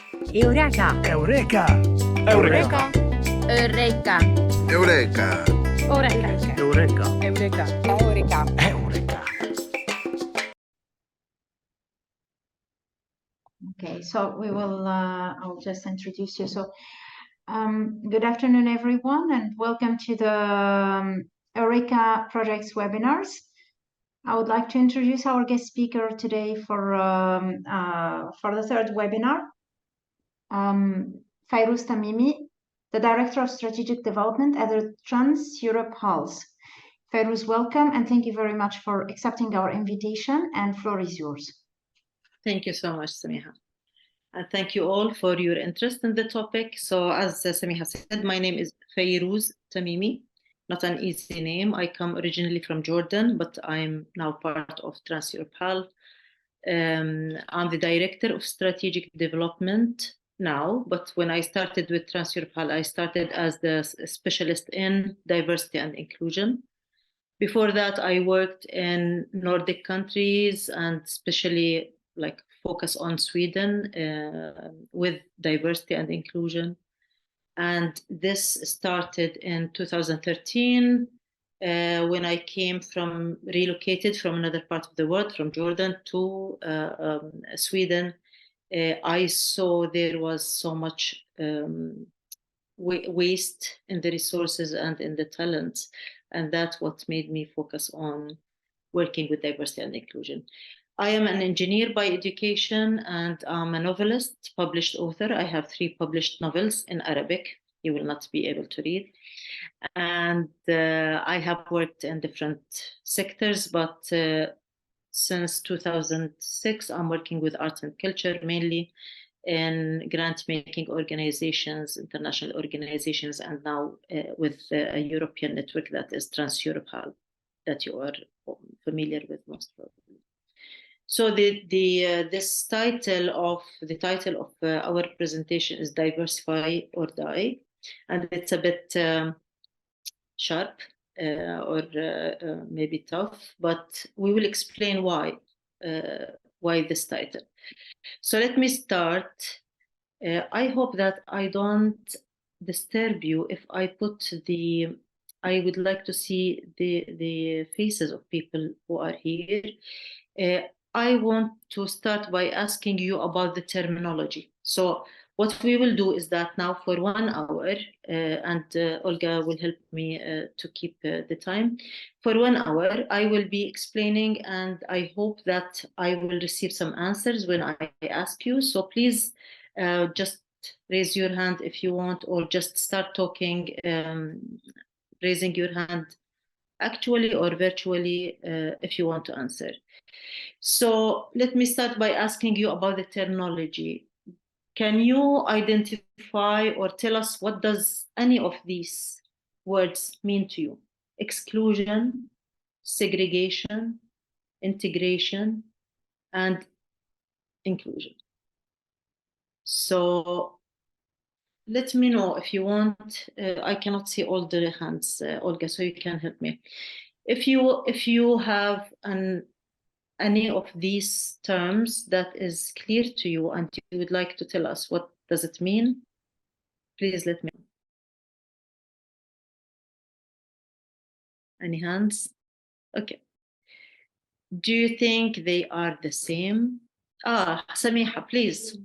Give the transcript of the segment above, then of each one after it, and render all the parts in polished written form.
Eureka! Eureka! Eureka! Eureka! Eureka! Eureka! Eureka! Eureka! Eureka! Eureka! Okay, so we will, I'll just introduce you. So, good afternoon, everyone, and welcome to the Eureka Projects webinars. I would like to introduce our guest speaker today for the third webinar, Fairooz Tamimi, the Director of Strategic Development at the Trans-Europe Halls. Fairooz, welcome, and thank you very much for accepting our invitation, and floor is yours. Thank you so much, Samiha. And thank you all for your interest in the topic. So as Samiha said, my name is Fairooz Tamimi, not an easy name. I come originally from Jordan, but I'm now part of Trans-Europe Hall. I'm the Director of Strategic Development now, but when I started with Trans-Europe Hall, I started as the specialist in diversity and inclusion. Before that, I worked in Nordic countries and especially like focus on Sweden with diversity and inclusion. And this started in 2013 when I relocated from another part of the world, from Jordan to Sweden. I saw there was so much waste in the resources and in the talents. And that's what made me focus on working with diversity and inclusion. I am an engineer by education and I'm a novelist, published author. I have 3 published novels in Arabic. You will not be able to read. And I have worked in different sectors, but since 2006, I'm working with arts and culture, mainly in grant-making organizations, international organizations, and now with a European network that is Trans-Europe Hall, that you are familiar with most probably. So the title of our presentation is Diversify or Die, and it's a bit sharp or maybe tough, but we will explain why this title. So let me start. I hope that I don't disturb you if I put I would like to see the faces of people who are here. I want to start by asking you about the terminology. So what we will do is that now for 1 hour, and Olga will help me to keep the time. For 1 hour, I will be explaining, and I hope that I will receive some answers when I ask you. So please just raise your hand if you want, or just start talking, raising your hand actually or virtually if you want to answer. So let me start by asking you about the terminology. Can you identify or tell us what does any of these words mean to you? Exclusion, segregation, integration, and inclusion. So let me know if you want. I cannot see all the hands, Olga, so you can help me. If you have any of these terms that is clear to you and you would like to tell us what does it mean, please let me know. Any hands? Okay. Do you think they are the same? Samiha, please.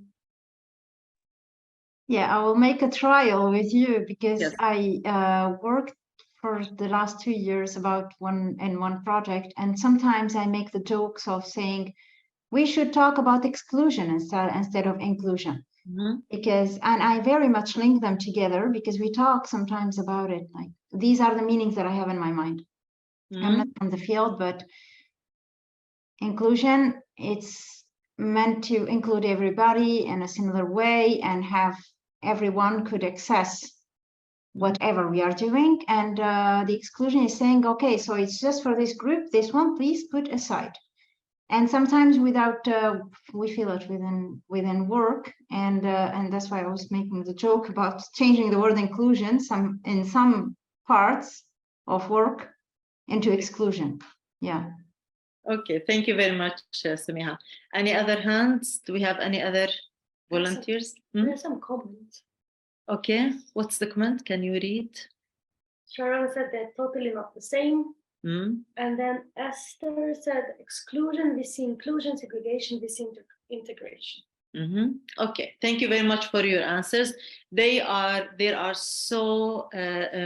Yeah, I will make a trial with you because Yes. I worked for the last 2 years about one project, and sometimes I make the jokes of saying we should talk about exclusion instead of inclusion. Mm-hmm. And I very much link them together because we talk sometimes about it, like these are the meanings that I have in my mind. Mm-hmm. I'm not from the field, but inclusion, it's meant to include everybody in a similar way and have everyone could access whatever we are doing, and the exclusion is saying, okay, so it's just for this group, this one please put aside. And sometimes without we feel it within work, and that's why I was making the joke about changing the word inclusion in some parts of work into exclusion. Yeah. Okay, thank you very much, Samiha. Any other hands? Do we have any other volunteers? There's some comments. Okay, what's the comment? Can you read? Sharon said they're totally not the same. And then Esther said exclusion, we see inclusion, segregation, we see integration. Okay, thank you very much for your answers. There are so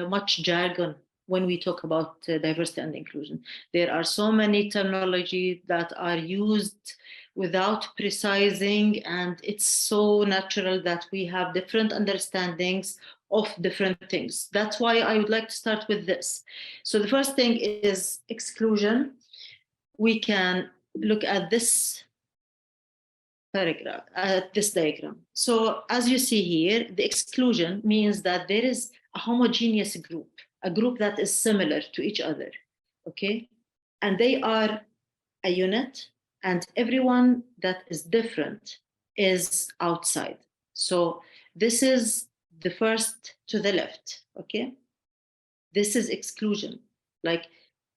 much jargon when we talk about diversity and inclusion. There are so many terminology that are used without precising, and it's so natural that we have different understandings of different things. That's why I would like to start with this. So the first thing is exclusion. We can look at this paragraph, this diagram. So as you see here, the exclusion means that there is a homogeneous group, a group that is similar to each other, okay? And they are a unit, and everyone that is different is outside. So this is the first to the left, okay? This is exclusion. Like,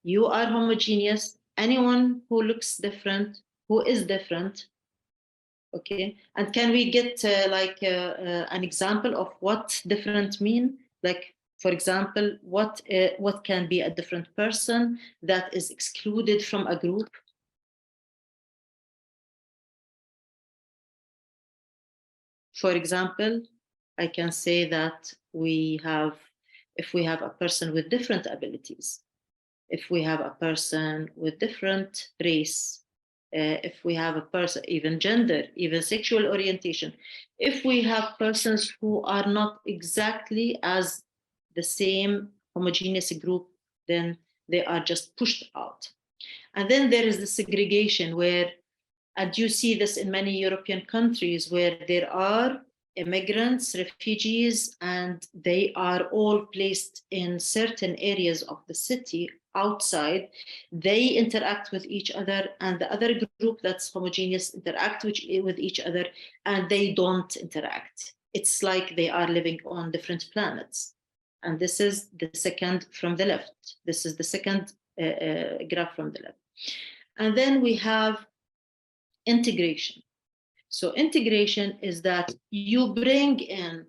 you are homogeneous, anyone who looks different, who is different, okay? And can we get an example of what different mean? Like, for example, what can be a different person that is excluded from a group? For example, I can say that if we have a person with different abilities, if we have a person with different race, if we have a person, even gender, even sexual orientation, if we have persons who are not exactly as the same homogeneous group, then they are just pushed out. And then there is the segregation where, and you see this in many European countries where there are immigrants, refugees, and they are all placed in certain areas of the city outside. They interact with each other, and the other group that's homogeneous interact with each other, and they don't interact. It's like they are living on different planets. And this is the second from the left. This is the second graph from the left. And then we have integration. So integration is that you bring in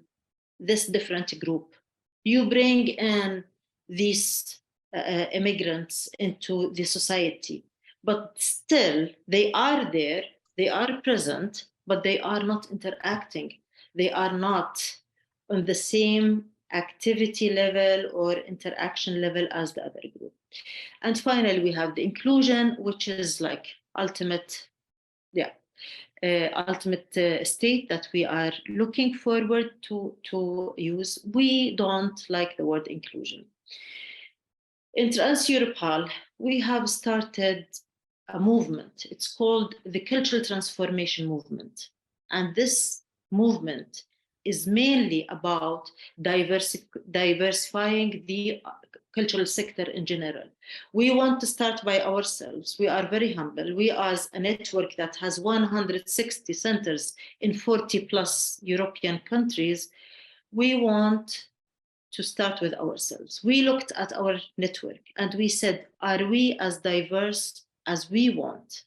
this different group. You bring in these immigrants into the society, but still they are there, they are present, but they are not interacting. They are not on the same activity level or interaction level as the other group. And finally, we have the inclusion, which is like ultimate state that we are looking forward to use. We don't like the word inclusion. In Trans-Europal, we have started a movement. It's called the Cultural Transformation Movement. And this movement is mainly about diversifying the cultural sector in general. We want to start by ourselves. We are very humble. We are a network that has 160 centers in 40 plus European countries. We want to start with ourselves. We looked at our network and we said, are we as diverse as we want?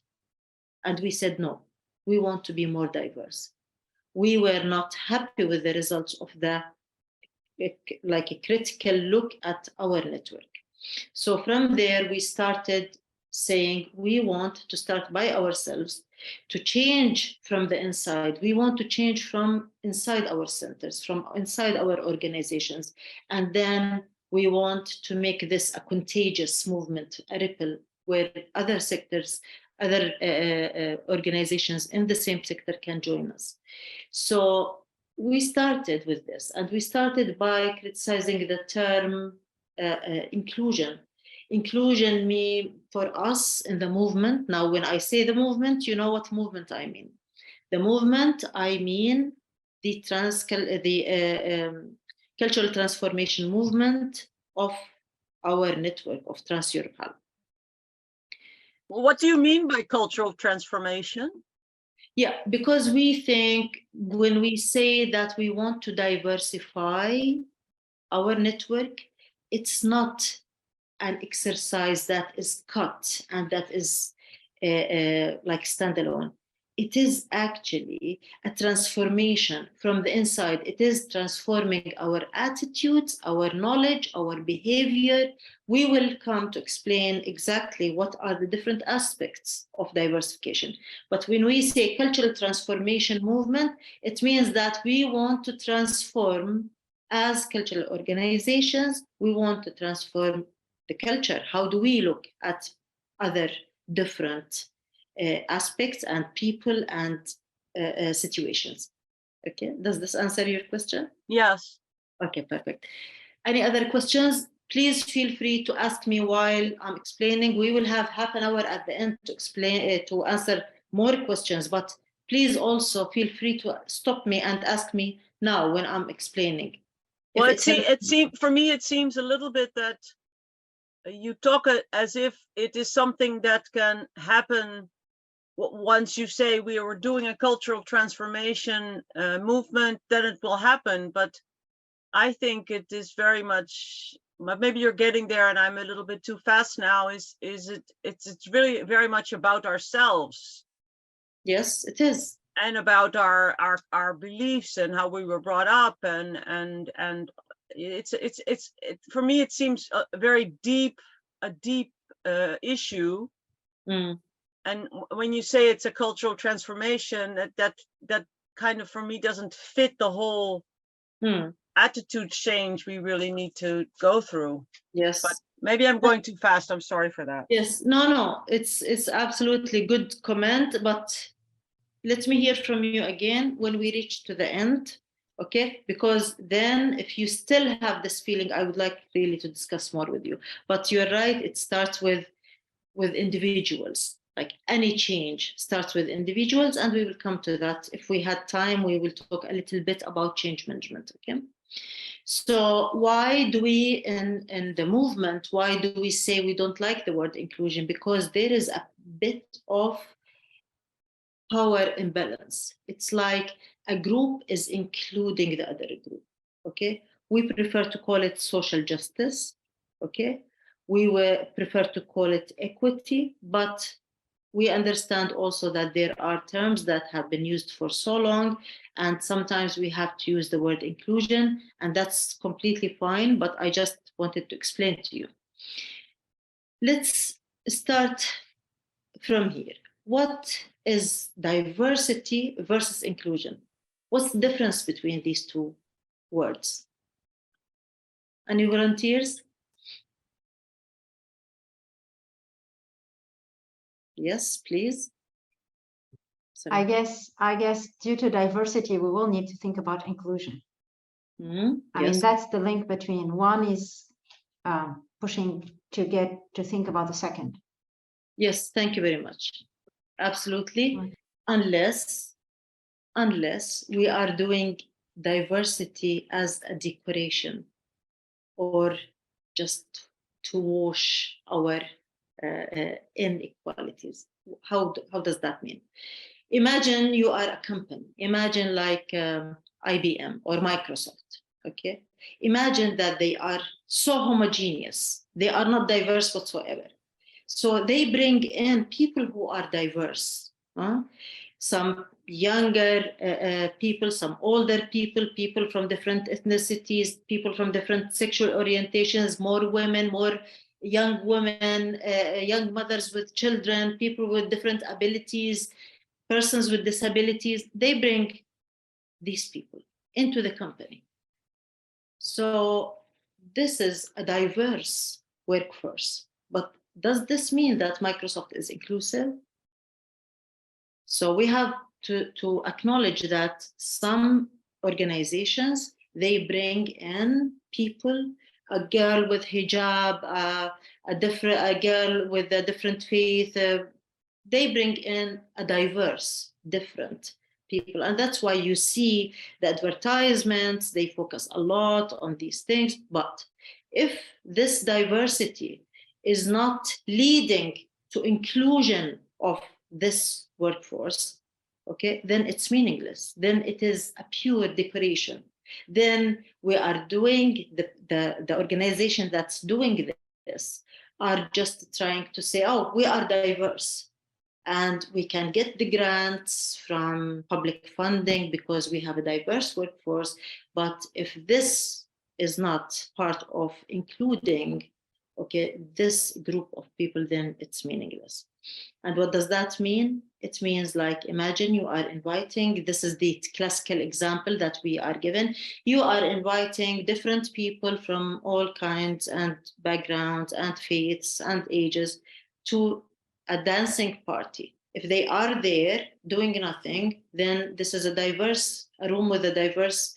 And we said, no, we want to be more diverse. We were not happy with the results of like a critical look at our network. So from there, we started saying, we want to start by ourselves to change from the inside. We want to change from inside our centers, from inside our organizations. And then we want to make this a contagious movement, a ripple, where other sectors, other organizations in the same sector can join us. So we started with this, and we started by criticizing the term inclusion. Inclusion means for us in the movement. Now, when I say the movement, you know what movement I mean. The movement, I mean the cultural transformation movement of our network of Trans-Europal. Well, what do you mean by cultural transformation? Yeah, because we think when we say that we want to diversify our network, it's not an exercise that is cut and that is like standalone. it is actually a transformation from the inside. It is transforming our attitudes, our knowledge, our behavior. We will come to explain exactly what are the different aspects of diversification. But when we say cultural transformation movement, it means that we want to transform as cultural organizations. We want to transform the culture. How do we look at other different aspects and people and situations? Okay, does this answer your question? Yes. Okay, perfect. Any other questions? Please feel free to ask me while I'm explaining. We will have half an hour at the end to explain, to answer more questions, but please also feel free to stop me and ask me now when I'm explaining. Well, it seems for me, it seems a little bit that you talk as if it is something that can happen once you say we are doing a cultural transformation movement, then it will happen. But I think it is very much, maybe you're getting there and I'm a little bit too fast now, it's really very much about ourselves. Yes, it is. And about our beliefs and how we were brought up, and it's for me it seems a very deep issue. And when you say it's a cultural transformation, that kind of for me doesn't fit the whole attitude change we really need to go through. Yes, but maybe I'm going too fast. I'm sorry for that. Yes, no, it's absolutely good comment, but let me hear from you again when we reach to the end, okay? Because then if you still have this feeling, I would like really to discuss more with you. But you're right, it starts with individuals. Like any change starts with individuals, and we will come to that. If we had time, we will talk a little bit about change management, okay? So why do we, in the movement, why do we say we don't like the word inclusion? Because there is a bit of power imbalance. It's like a group is including the other group, okay? We prefer to call it social justice, okay? We prefer to call it equity, but we understand also that there are terms that have been used for so long, and sometimes we have to use the word inclusion, and that's completely fine, but I just wanted to explain to you. Let's start from here. What is diversity versus inclusion? What's the difference between these two words? Any volunteers? Yes, please. I guess due to diversity, we will need to think about inclusion. I mean, that's the link between one is pushing to get to think about the second. Yes, thank you very much. Absolutely. Right. Unless we are doing diversity as a decoration or just to wash our inequalities. How does that mean? Imagine you are a company. Imagine like IBM or Microsoft, okay? Imagine that they are so homogeneous. They are not diverse whatsoever. So they bring in people who are diverse. Some younger people, some older people, people from different ethnicities, people from different sexual orientations, more women, more young women, young mothers with children, people with different abilities, persons with disabilities. They bring these people into the company. So this is a diverse workforce. But does this mean that Microsoft is inclusive? So we have to acknowledge that some organizations, they bring in people, a girl with hijab, a girl with a different faith. They bring in a diverse, different people. And that's why you see the advertisements, they focus a lot on these things. But if this diversity is not leading to inclusion of this workforce, okay, then it's meaningless. Then it is a pure decoration. Then we are doing, the organization that's doing this are just trying to say, oh, we are diverse. and we can get the grants from public funding because we have a diverse workforce. But if this is not part of including, okay, this group of people, then it's meaningless. And what does that mean? It means, like, imagine you are inviting, this is the classical example that we are given, you are inviting different people from all kinds and backgrounds and faiths and ages to a dancing party. If they are there doing nothing, then this is a room with a diverse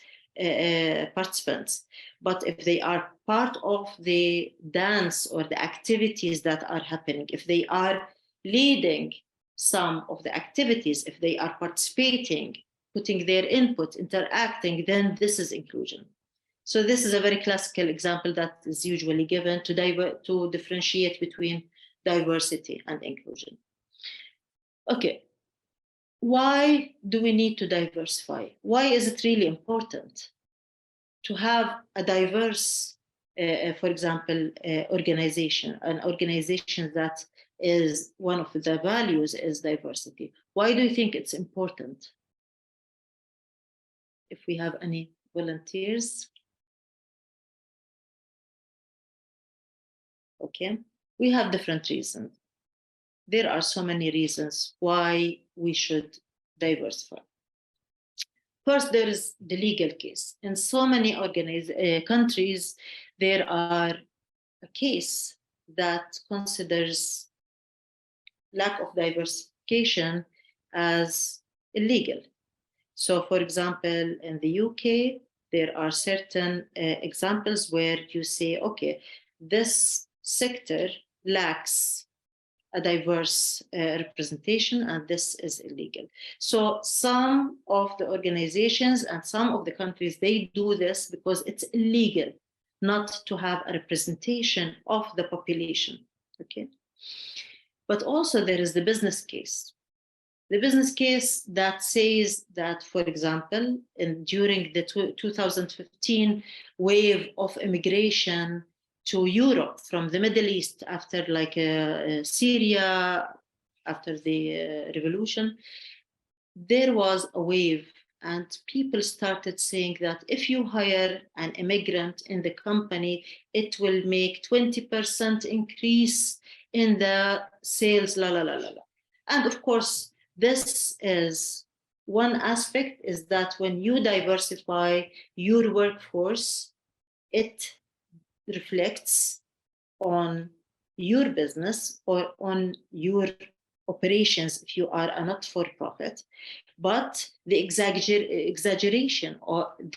participants. But if they are part of the dance or the activities that are happening, if they are leading some of the activities, if they are participating, putting their input, interacting, then this is inclusion. So this is a very classical example that is usually given to differentiate between diversity and inclusion. Okay, why do we need to diversify? Why is it really important to have a diverse, for example, organization, an organization that is one of the values is diversity? Why do you think it's important? If we have any volunteers. Okay, we have different reasons. There are so many reasons why we should diversify. First, there is the legal case. In so many countries, there are a case that considers lack of diversification as illegal. So, for example, in the UK, there are certain examples where you say, okay, this sector lacks a diverse representation, and this is illegal. So some of the organizations and some of the countries, they do this because it's illegal not to have a representation of the population, okay? But also there is the business case. The business case that says that, for example, during the 2015 wave of immigration to Europe from the Middle East after like Syria, after the revolution, there was a wave and people started saying that if you hire an immigrant in the company, it will make 20% increase in the sales, And of course, this is one aspect, is that when you diversify your workforce, it reflects on your business or on your operations if you are a not-for-profit. But the exaggeration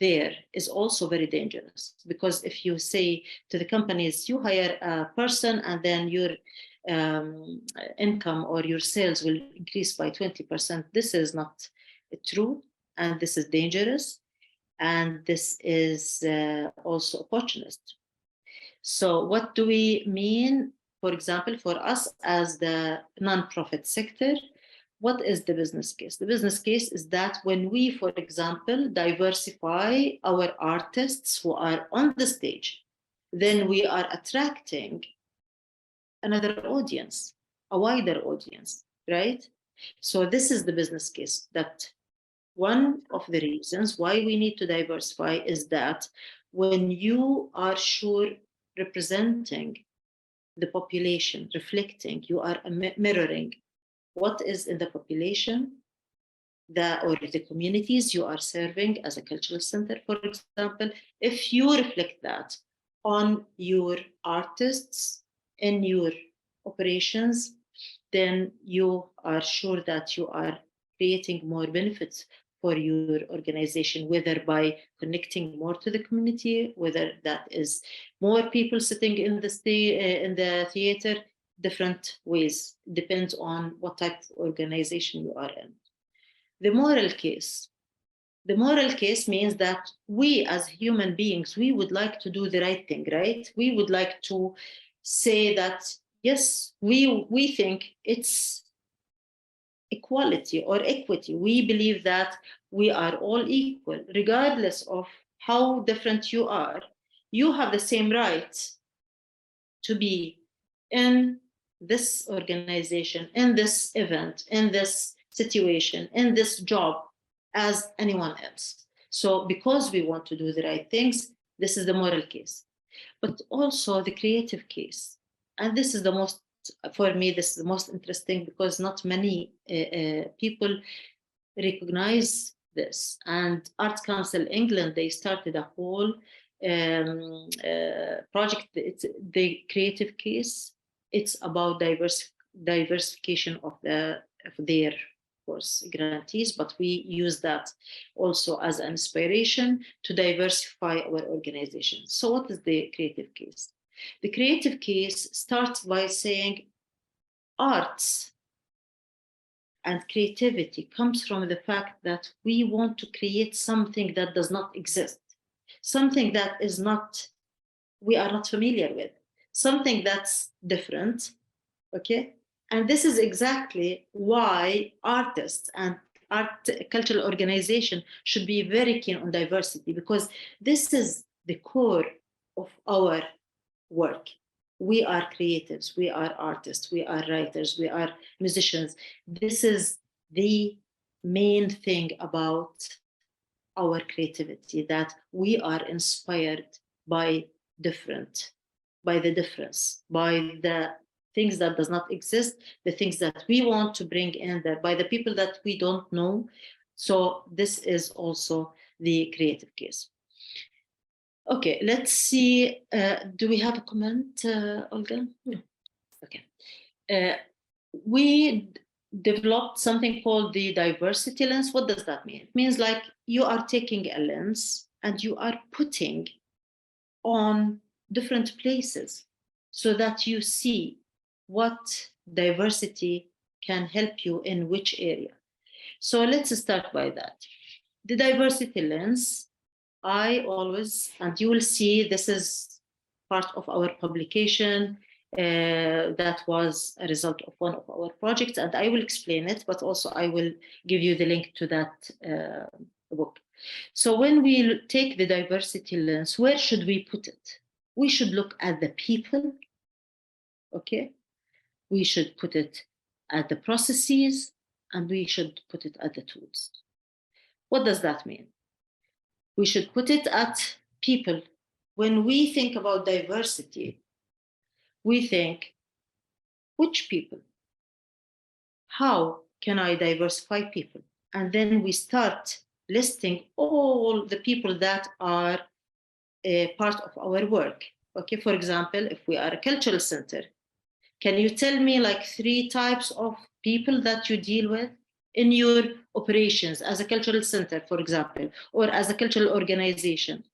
there is also very dangerous, because if you say to the companies, you hire a person and then your income or your sales will increase by 20%, this is not true, and this is dangerous, and this is also opportunist. So what do we mean, for example, for us as the non-profit sector? What is the business case? The business case is that when we, for example, diversify our artists who are on the stage, then we are attracting another audience, a wider audience, right? So this is the business case, that one of the reasons why we need to diversify is that when you are sure representing the population, reflecting, you are mirroring what is in the population, or the communities you are serving as a cultural center, for example, if you reflect that on your artists, in your operations, then you are sure that you are creating more benefits for your organization, whether by connecting more to the community, whether that is more people sitting in the theater, different ways, depends on what type of organization you are in. The moral case. The moral case means that we as human beings, we would like to do the right thing, right? We would like to say that, yes, we think it's equality or equity. We believe that we are all equal, regardless of how different you are. You have the same rights to be in this organization, in this event, in this situation, in this job as anyone else. So because we want to do the right things, this is the moral case, but also the creative case. And this is the most, for me, this is the most interesting because not many people recognize this. And Arts Council England, they started a whole project. It's the creative case. It's about diversification of their course grantees, but we use that also as an inspiration to diversify our organization. So what is the creative case? The creative case starts by saying arts and creativity comes from the fact that we want to create something that does not exist, something that is not, we are not familiar with, something that's different, okay? And this is exactly why artists and cultural organization should be very keen on diversity, because this is the core of our work. We are creatives, we are artists, we are writers, we are musicians. This is the main thing about our creativity, that we are inspired by the difference, by the things that does not exist, the things that we want to bring in there, by the people that we don't know. So this is also the creative case. Okay, let's see. Do we have a comment, Olga? No. Okay. We developed something called the diversity lens. What does that mean? It means like you are taking a lens and you are putting on different places so that you see what diversity can help you in which area. So let's start by that. The diversity lens, I always, and you will see this is part of our publication that was a result of one of our projects, and I will explain it, but also I will give you the link to that book. So when we take the diversity lens, where should we put it? We should look at the people, okay? We should put it at the processes, and we should put it at the tools. What does that mean? We should put it at people. When we think about diversity, we think, which people? How can I diversify people? And then we start listing all the people that are a part of our work. Okay, for example, if we are a cultural center, can you tell me like 3 types of people that you deal with in your operations as a cultural center, for example, or as a cultural organization?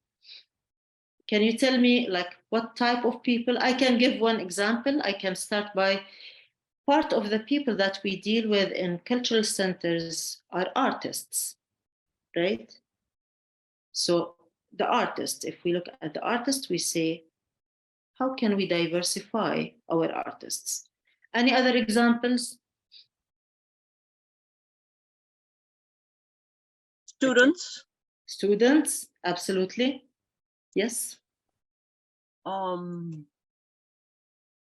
Can you tell me like what type of people? I can give one example. I can start by part of the people that we deal with in cultural centers are artists, right? So the artists, if we look at the artists, we say, how can we diversify our artists? Any other examples? Students. Students, absolutely. Yes.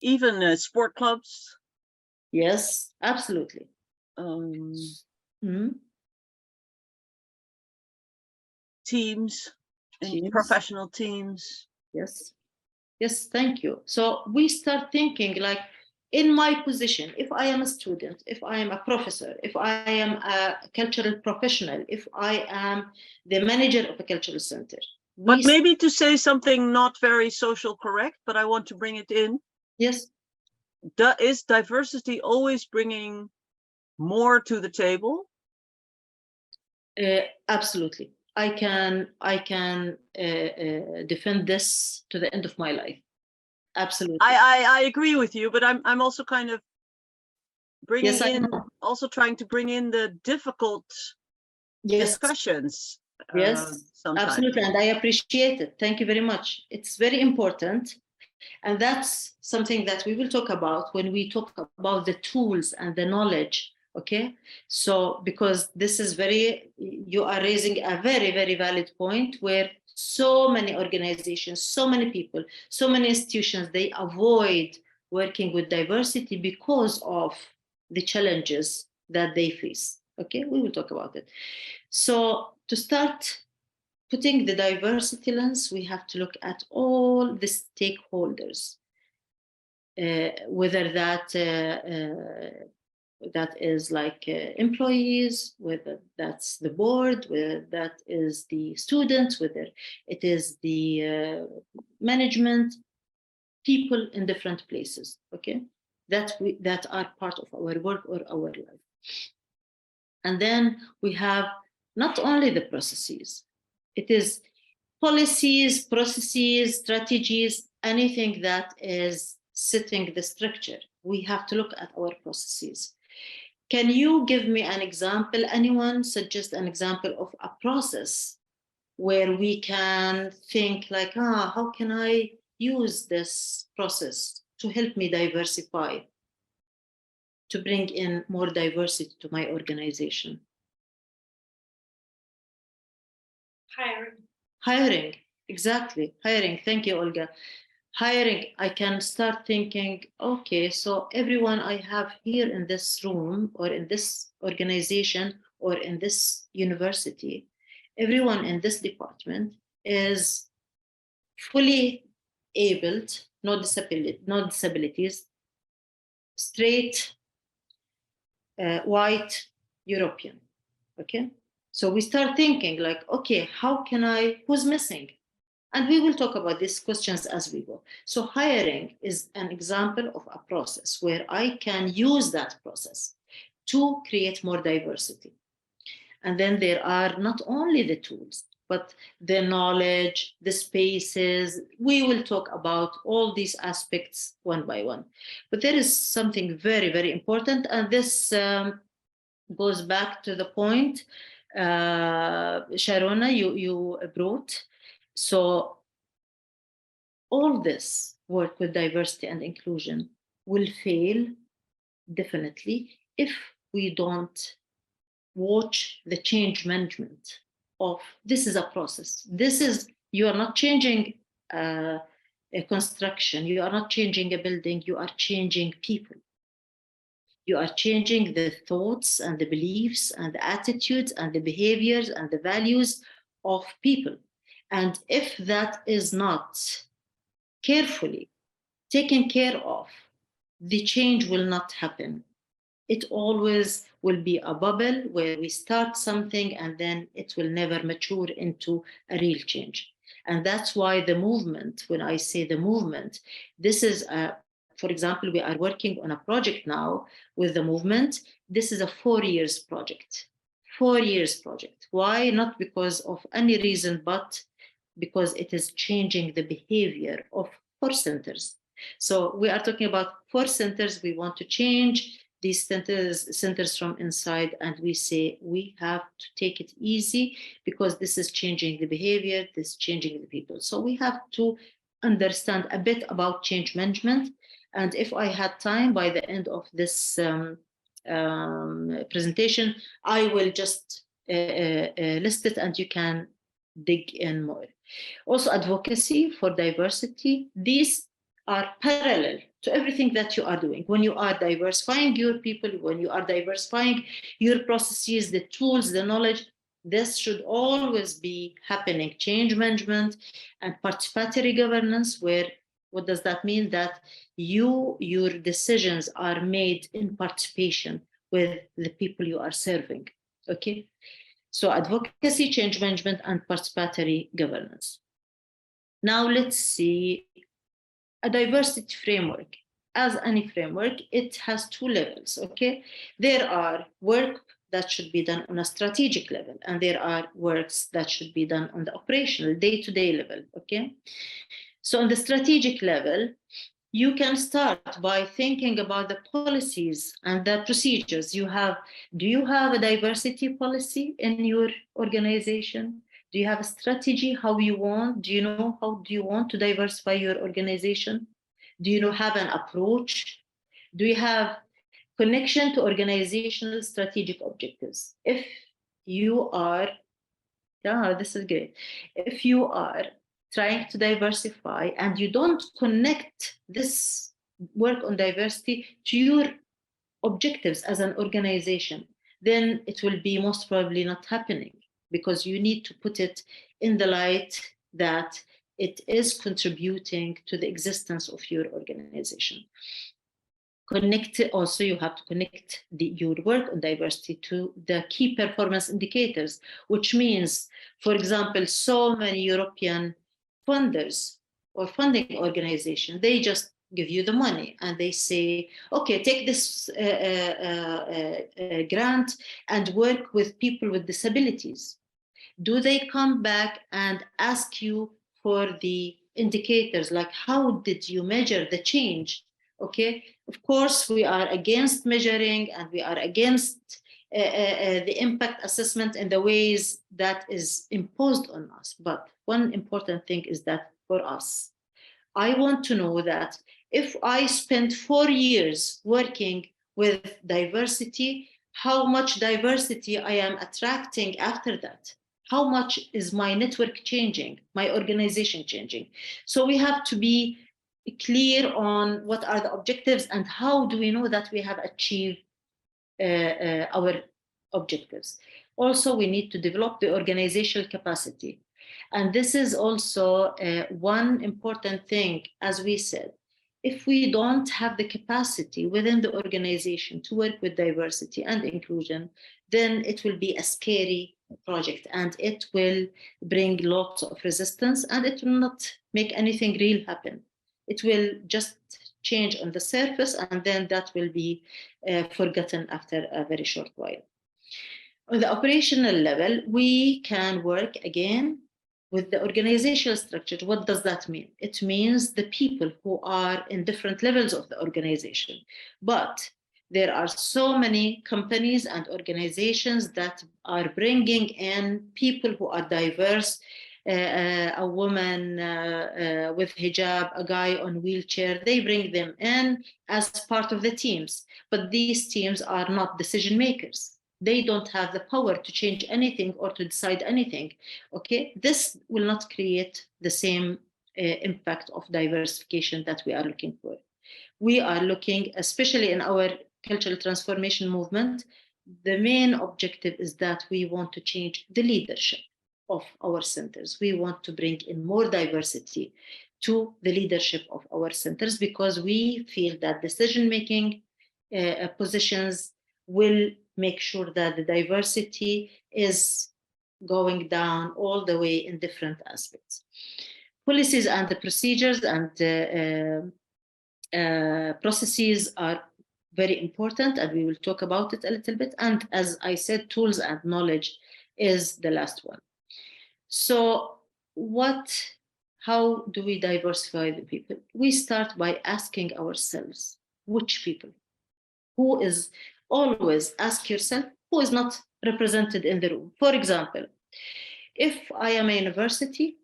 Even sport clubs. Yes, absolutely. Teams, professional teams. Yes. Yes, thank you. So we start thinking like, in my position, if I am a student, if I am a professor, if I am a cultural professional, if I am the manager of a cultural center. But maybe to say something not very social correct, but I want to bring it in. Yes. Is diversity always bringing more to the table? Absolutely. I can defend this to the end of my life. Absolutely. I agree with you, but I'm also kind of bringing in, also trying to bring in the difficult discussions. Yes, absolutely. And I appreciate it. Thank you very much. It's very important. And that's something that we will talk about when we talk about the tools and the knowledge. Okay. So, because this is you are raising a very, very valid point where so many organizations, so many people, so many institutions, they avoid working with diversity because of the challenges that they face. Okay, we will talk about it. So to start putting the diversity lens, we have to look at all the stakeholders, whether that is like employees, whether that's the board, whether that is the students, whether it is the management, people in different places, okay, that are part of our work or our life. And then we have not only the processes, it is policies, processes, strategies, anything that is setting the structure. We have to look at our processes. Can you give me an example? Anyone suggest an example of a process where we can think like, how can I use this process to help me diversify, to bring in more diversity to my organization? Hiring, exactly. Hiring. Thank you, Olga. Hiring, I can start thinking, okay, so everyone I have here in this room or in this organization or in this university, everyone in this department is fully abled, no disabilities, straight, white, European, okay? So we start thinking like, okay, who's missing? And we will talk about these questions as we go. So hiring is an example of a process where I can use that process to create more diversity. And then there are not only the tools, but the knowledge, the spaces. We will talk about all these aspects one by one. But there is something very, very important. And this goes back to the point, Sharona, you brought. So all this work with diversity and inclusion will fail definitely if we don't watch the change management of this is a process. You are not changing a construction, you are not changing a building, you are changing people. You are changing the thoughts and the beliefs and the attitudes and the behaviors and the values of people. And if that is not carefully taken care of, the change will not happen. It always will be a bubble where we start something and then it will never mature into a real change. And that's why the movement, when I say the movement, this is for example, we are working on a project now with the movement. This is a 4 years project. 4 years project. Why? Not because of any reason, but because it is changing the behavior of 4 centers. So we are talking about 4 centers. We want to change these centers from inside, and we say we have to take it easy because this is changing the behavior, this is changing the people. So we have to understand a bit about change management. And if I had time by the end of this presentation, I will just list it and you can dig in more. Also, advocacy for diversity. These are parallel to everything that you are doing. When you are diversifying your people, when you are diversifying your processes, the tools, the knowledge, this should always be happening. Change management and participatory governance, where what does that mean? That your decisions are made in participation with the people you are serving, okay? So advocacy, change management, and participatory governance. Now let's see a diversity framework. As any framework, it has 2 levels, okay? There are work that should be done on a strategic level, and there are works that should be done on the operational, day-to-day level, okay? So on the strategic level, you can start by thinking about the policies and the procedures you have. Do you have a diversity policy in your organization? Do you have a strategy how you want? Do you know how do you want to diversify your organization? Do you have an approach? Do you have connection to organizational strategic objectives? If you are, this is great. If you are trying to diversify and you don't connect this work on diversity to your objectives as an organization, then it will be most probably not happening, because you need to put it in the light that it is contributing to the existence of your organization. Also, you have to connect your work on diversity to the key performance indicators, which means, for example, so many European funders or funding organizations, they just give you the money and they say, okay, take this grant and work with people with disabilities. Do they come back and ask you for the indicators, like how did you measure the change? Okay, of course, we are against measuring and we are against the impact assessment in the ways that is imposed on us. But one important thing is that for us, I want to know that if I spend 4 years working with diversity, how much diversity I am attracting after that. How much is my network changing, my organization changing? So we have to be clear on what are the objectives and how do we know that we have achieved our objectives. Also, we need to develop the organizational capacity. And this is also one important thing, as we said. If we don't have the capacity within the organization to work with diversity and inclusion, then it will be a scary project and it will bring lots of resistance and it will not make anything real happen. It will just change on the surface and then that will be forgotten after a very short while. On the operational level, we can work again with the organizational structure. What does that mean? It means the people who are in different levels of the organization. But there are so many companies and organizations that are bringing in people who are diverse, a woman with hijab, a guy on wheelchair, they bring them in as part of the teams. But these teams are not decision makers. They don't have the power to change anything or to decide anything. Okay, this will not create the same impact of diversification that we are looking for. We are looking, especially in our cultural transformation movement, the main objective is that we want to change the leadership of our centers. We want to bring in more diversity to the leadership of our centers because we feel that decision-making positions will make sure that the diversity is going down all the way in different aspects. Policies and the procedures and processes are very important, and we will talk about it a little bit. And as I said, tools and knowledge is the last one. So how do we diversify the people? We start by asking ourselves, which people? Who is, always ask yourself, who is not represented in the room? For example, if I am a university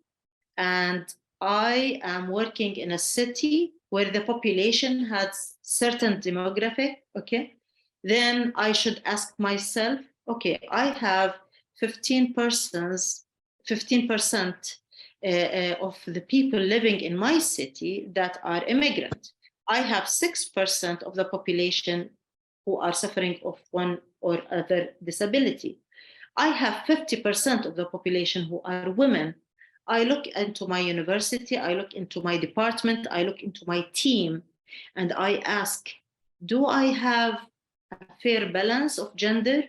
and I am working in a city where the population has certain demographic, okay, then I should ask myself, okay, I have 15% of the people living in my city that are immigrant. I have 6% of the population who are suffering of one or other disability. I have 50% of the population who are women. I look into my university, I look into my department, I look into my team, and I ask, do I have a fair balance of gender,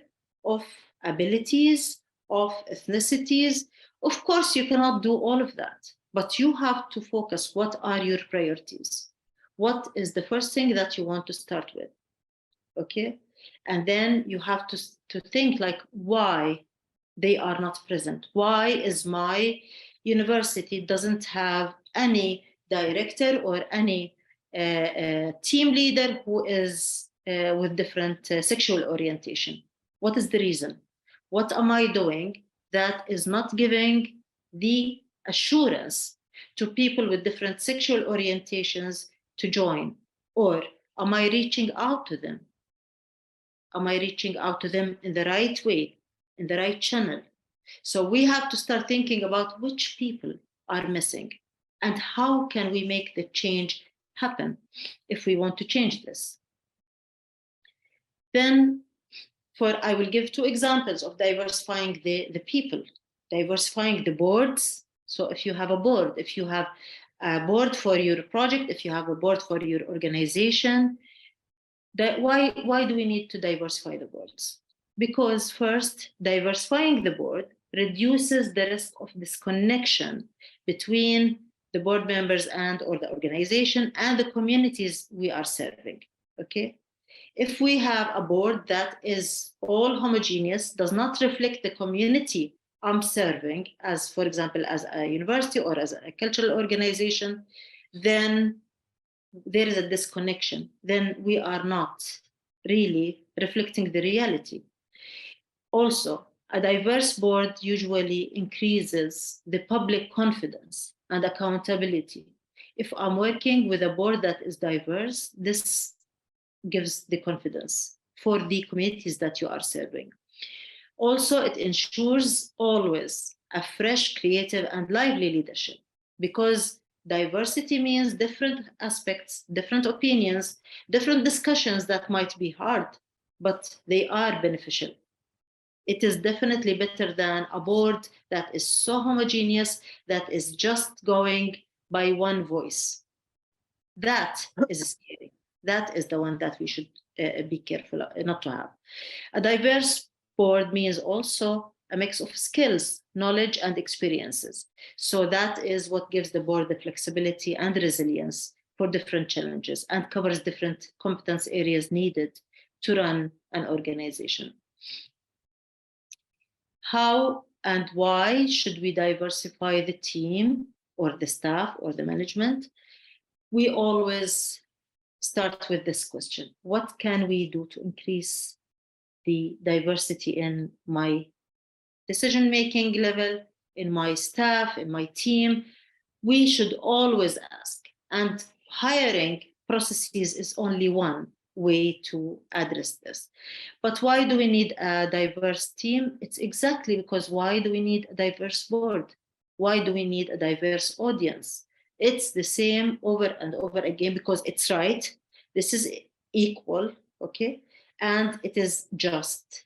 of abilities, of ethnicities? Of course, you cannot do all of that, but you have to focus. What are your priorities? What is the first thing that you want to start with? Okay, and then you have to think like why they are not present. Why is my university doesn't have any director or any team leader who is with different sexual orientation? What is the reason? What am I doing that is not giving the assurance to people with different sexual orientations to join? Or am I reaching out to them? Am I reaching out to them in the right way, in the right channel? So we have to start thinking about which people are missing and how can we make the change happen if we want to change this. Then I will give 2 examples of diversifying the people, diversifying the boards. So if you have a board, if you have a board for your project, if you have a board for your organization, why do we need to diversify the boards? Because first, diversifying the board reduces the risk of disconnection between the board members and or the organization and the communities we are serving, okay? If we have a board that is all homogeneous, does not reflect the community I'm serving, as for example, as a university or as a cultural organization, then there is a disconnection. Then we are not really reflecting the reality. Also, a diverse board usually increases the public confidence and accountability. If I'm working with a board that is diverse, this gives the confidence for the communities that you are serving. Also, it ensures always a fresh, creative, and lively leadership, because diversity means different aspects, different opinions, different discussions that might be hard, but they are beneficial. It is definitely better than a board that is so homogeneous, that is just going by one voice. That is scary. That is the one that we should be careful not to have. A diverse board means also a mix of skills, knowledge, and experiences. So that is what gives the board the flexibility and resilience for different challenges and covers different competence areas needed to run an organization. How and why should we diversify the team or the staff or the management? We always start with this question: what can we do to increase the diversity in my decision-making level, in my staff, in my team? We should always ask, and hiring processes is only one way to address this. But why do we need a diverse team? It's exactly because why do we need a diverse board? Why do we need a diverse audience? It's the same over and over again because it's right. This is equal, okay? And it is just,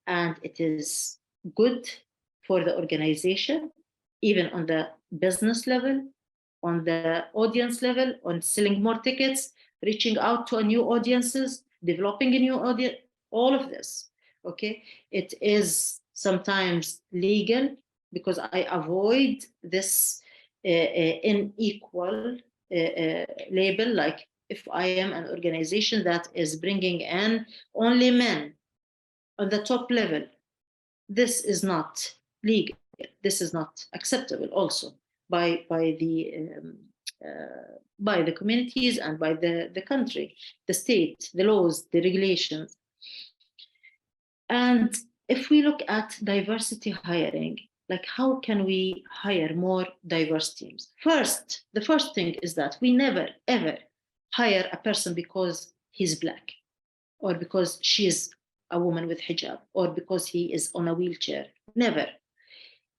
and it is good for the organization, even on the business level, on the audience level, on selling more tickets, reaching out to new audiences, developing a new audience, all of this, okay? It is sometimes legal because I avoid this unequal label, like if I am an organization that is bringing in only men on the top level, this is not legal. This is not acceptable also by the communities and by the country, the state, the laws, the regulations. And if we look at diversity hiring, like how can we hire more diverse teams? First, the first thing is that we never, ever hire a person because he's Black, or because she's a woman with hijab, or because he is on a wheelchair. Never.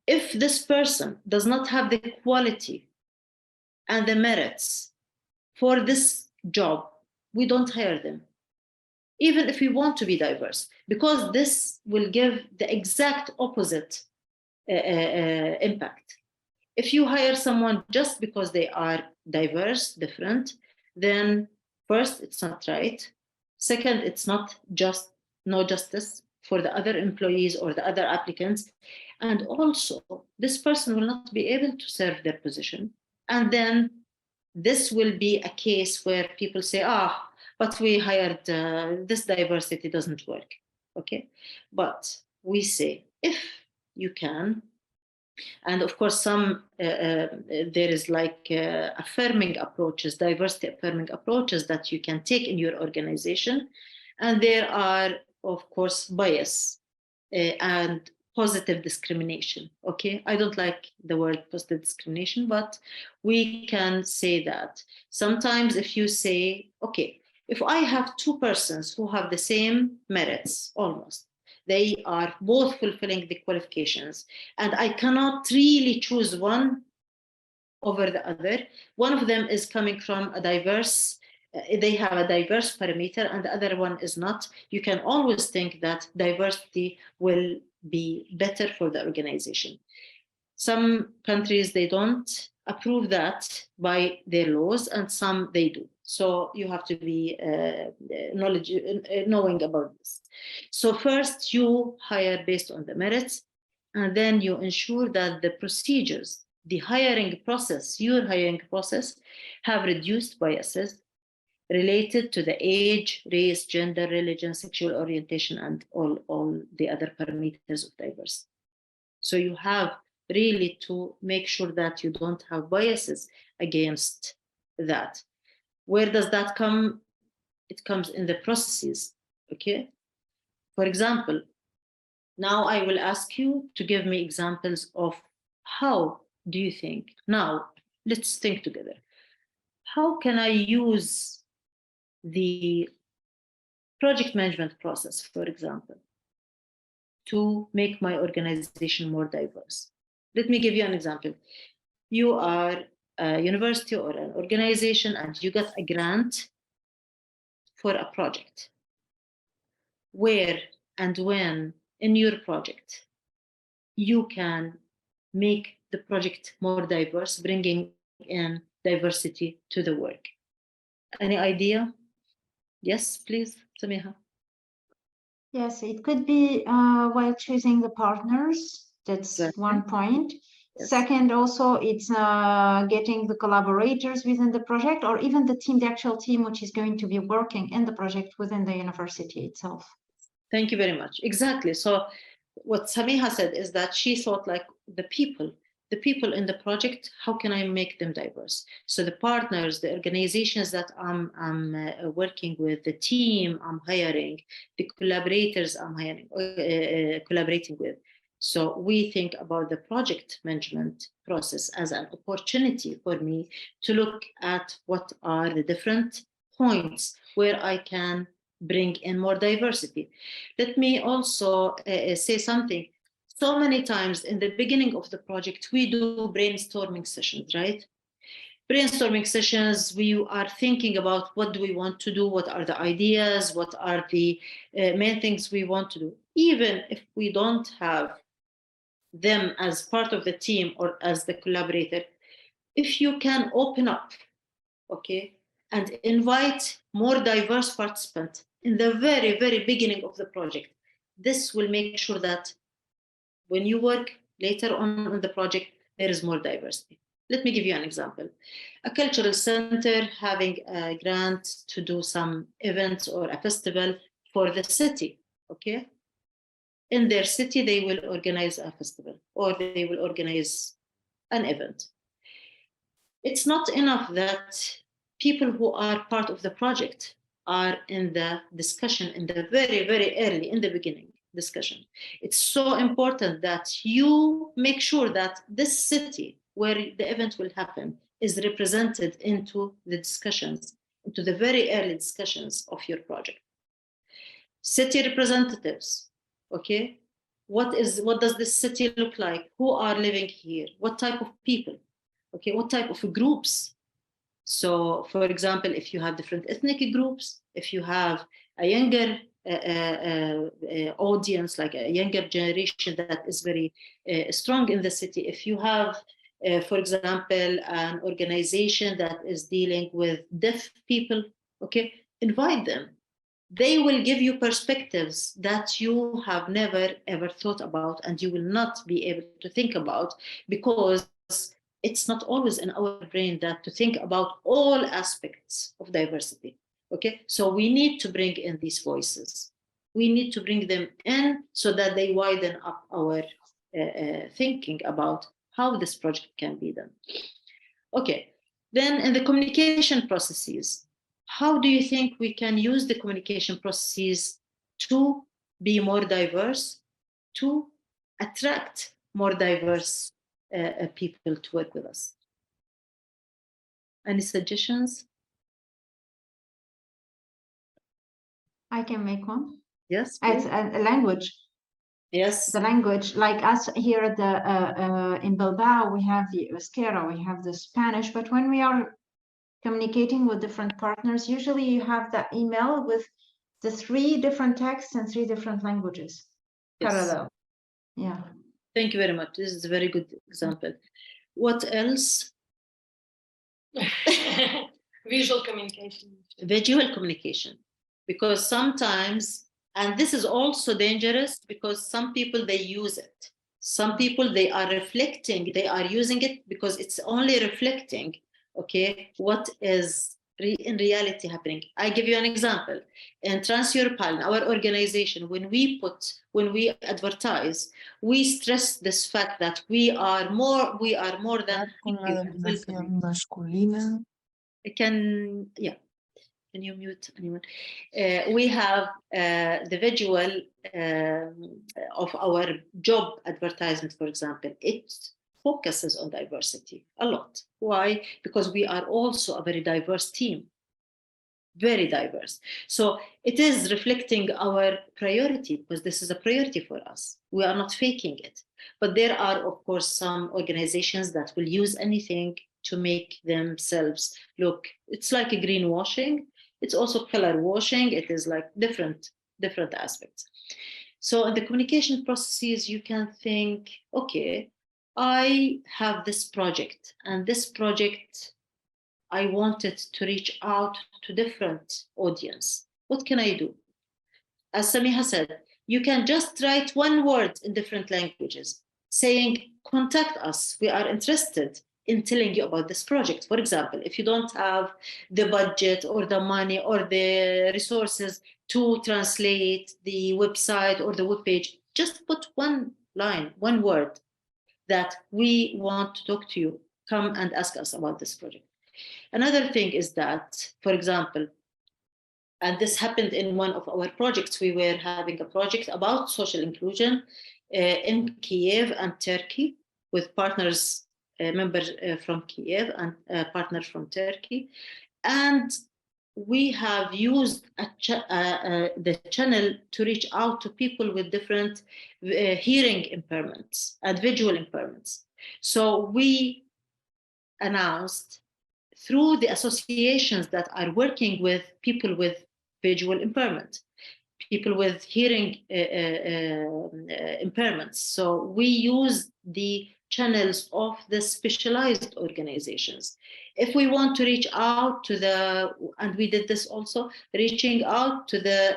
If this person does not have the quality and the merits for this job, we don't hire them, even if we want to be diverse, because this will give the exact opposite impact. If you hire someone just because they are diverse, different, then first, it's not right. Second, it's not just, no justice for the other employees or the other applicants. And also, this person will not be able to serve their position. And then this will be a case where people say, but we hired, this diversity doesn't work, okay? But we say, if you can, and of course, there is like affirming approaches, diversity affirming approaches that you can take in your organization. And there are, of course, bias and positive discrimination, okay? I don't like the word positive discrimination, but we can say that. Sometimes if you say, okay, if I have two persons who have the same merits, almost, they are both fulfilling the qualifications, and I cannot really choose one, over the other. One of them is coming from a diverse, they have a diverse parameter, and the other one is not. You can always think that diversity will be better for the organization. Some countries, they don't approve that by their laws, and some they do. So you have to be knowing about this. So first you hire based on the merits, and then you ensure that the procedures, the hiring process, your hiring process, have reduced biases related to the age, race, gender, religion, sexual orientation, and all the other parameters of diversity. So you have really to make sure that you don't have biases against that. Where does that come? It comes in the processes, okay? For example, now I will ask you to give me examples of how do you think, now let's think together. How can I use the project management process, for example, to make my organization more diverse? Let me give you an example. You are a university or an organization and you got a grant for a project. Where and when in your project you can make the project more diverse, bringing in diversity to the work. Any idea? Yes, please, Samiha. Yes, it could be while choosing the partners. That's Exactly. one point. Yes. Second, also, it's getting the collaborators within the project, or even the team, the actual team, which is going to be working in the project within the university itself. Thank you very much. Exactly. So what Samiha said is that she thought like the people in the project, how can I make them diverse? So the partners, the organizations that I'm working with, the team I'm hiring, the collaborators I'm hiring, collaborating with. So we think about the project management process as an opportunity for me to look at what are the different points where I can bring in more diversity. Let me also say something. So many times in the beginning of the project, we do brainstorming sessions, right? Brainstorming sessions, we are thinking about what do we want to do, what are the ideas, what are the main things we want to do. Even if we don't have them as part of the team or as the collaborator, if you can open up, okay, and invite more diverse participants in the very, very beginning of the project, this will make sure that when you work later on in the project, there is more diversity. Let me give you an example. A cultural center having a grant to do some events or a festival for the city, okay? In their city, they will organize a festival or they will organize an event. It's not enough that people who are part of the project are in the discussion in the very, very early, in the beginning discussion. It's so important that you make sure that this city where the event will happen is represented into the discussions, into the very early discussions of your project. City representatives, okay? What does this city look like? Who are living here? What type of people? Okay, what type of groups? So, for example, if you have different ethnic groups, if you have a younger audience, like a younger generation that is very strong in the city, if you have, for example, an organization that is dealing with deaf people, okay, invite them. They will give you perspectives that you have never ever thought about and you will not be able to think about, because it's not always in our brain that to think about all aspects of diversity. Okay, so we need to bring in these voices. We need to bring them in so that they widen up our thinking about how this project can be done. Okay, then in the communication processes, how do you think we can use the communication processes to be more diverse, to attract more diverse people to work with us? Any suggestions? I can make one. Yes, It's please. a language. Yes. the language, like us here at the in Bilbao, we have the Euskera, we have the Spanish, but when we are communicating with different partners, usually you have that email with the 3 different texts and 3 different languages Yes. parallel. Yeah. Thank you very much. This is a very good example. What else? Visual communication. Visual communication, because sometimes, and this is also dangerous, because some people, they use it. Some people, they are reflecting, they are using it because it's only reflecting, okay, what is in reality happening. I give you an example. In Trans-European, our organization, when we advertise, we stress this fact that we are more than can you mute anyone? We have the visual of our job advertisement, for example. It focuses on diversity a lot. Why? Because we are also a very diverse team, very diverse. So it is reflecting our priority, because this is a priority for us. We are not faking it. But there are, of course, some organizations that will use anything to make themselves look. It's like a greenwashing. It's also color washing. It is like different aspects. So in the communication processes, you can think, okay, I have this project, and this project, I wanted to reach out to different audience. What can I do? As Samiha said, you can just write 1 word in different languages saying, contact us, we are interested in telling you about this project. For example, if you don't have the budget or the money or the resources to translate the website or the webpage, just put 1 line, 1 word that we want to talk to you. Come and ask us about this project. Another thing is that, for example, and this happened in one of our projects, we were having a project about social inclusion in Kiev and Turkey with partners, members from Kiev and partners from Turkey. And we have used the channel to reach out to people with different hearing impairments and visual impairments. So we announced through the associations that are working with people with visual impairment, people with hearing impairments. So we use the channels of the specialized organizations. If we want to reach out to and we did this also, reaching out to the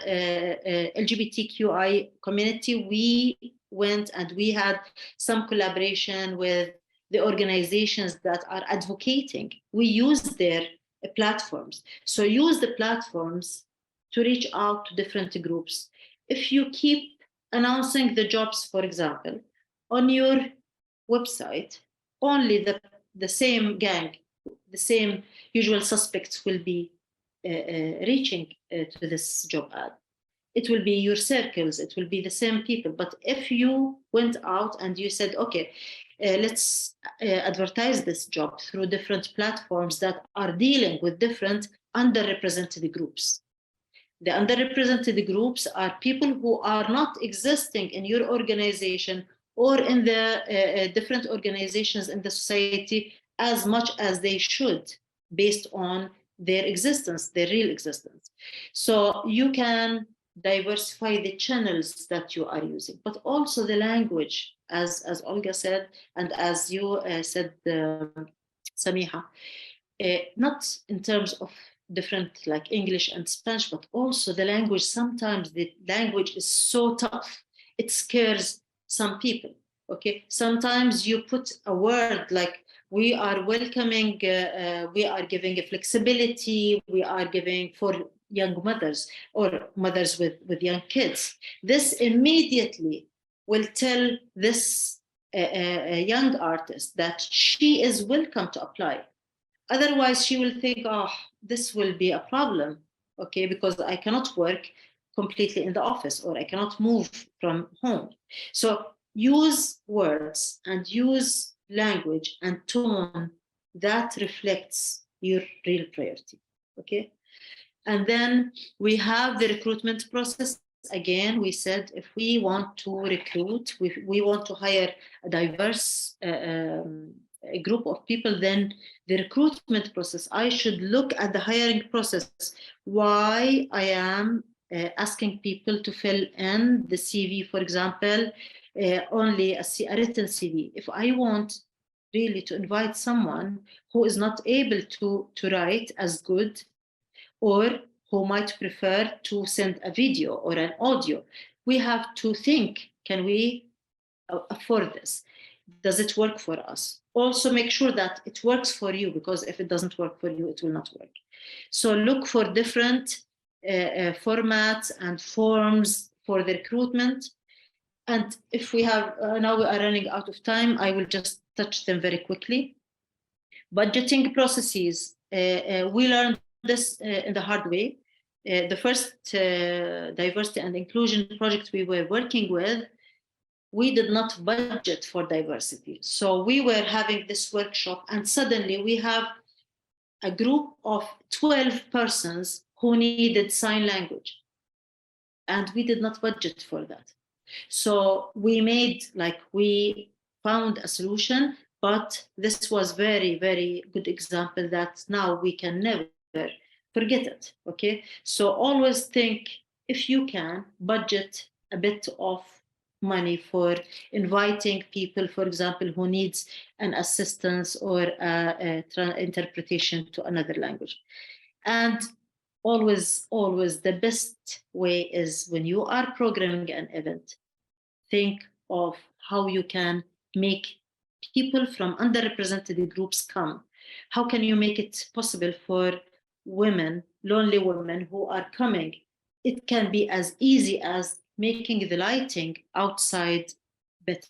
LGBTQI community, we went and we had some collaboration with the organizations that are advocating. We use their platforms. So use the platforms to reach out to different groups. If you keep announcing the jobs, for example, on your website, only the same gang, the same usual suspects will be reaching to this job ad. It will be your circles, it will be the same people. But if you went out and you said, okay, let's advertise this job through different platforms that are dealing with different underrepresented groups. The underrepresented groups are people who are not existing in your organization or in the different organizations in the society as much as they should, based on their existence, their real existence. So you can diversify the channels that you are using, but also the language, as Olga said, and as you said, Samiha, not in terms of different like English and Spanish, but also the language. Sometimes the language is so tough, it scares some people, okay? Sometimes you put a word like, we are welcoming, we are giving a flexibility, we are giving for young mothers or mothers with young kids. This immediately will tell this young artist that she is welcome to apply. Otherwise, she will think, oh, this will be a problem, okay, because I cannot work completely in the office or I cannot move from home. So use words and use language and tone that reflects your real priority, okay? And then we have the recruitment process. again, we said if we want to recruit, we want to hire a diverse a group of people, then the recruitment process, I should look at the hiring process. Why I am asking people to fill in the CV, for example, only a written CV. If I want really to invite someone who is not able to write as good, or who might prefer to send a video or an audio, we have to think, can we afford this? Does it work for us? Also make sure that it works for you, because if it doesn't work for you, it will not work. So look for different formats and forms for the recruitment. And if we have, now we are running out of time, I will just touch them very quickly. Budgeting processes, we learned this in the hard way. The first diversity and inclusion project we were working with, we did not budget for diversity. So we were having this workshop, and suddenly we have a group of 12 persons who needed sign language. And we did not budget for that. So we we found a solution, but this was very, very good example that now we can never forget it, okay? So always think, if you can, budget a bit of money for inviting people, for example, who needs an assistance or interpretation to another language. And always the best way is when you are programming an event, think of how you can make people from underrepresented groups come. How can you make it possible for women, lonely women who are coming? It can be as easy as making the lighting outside better.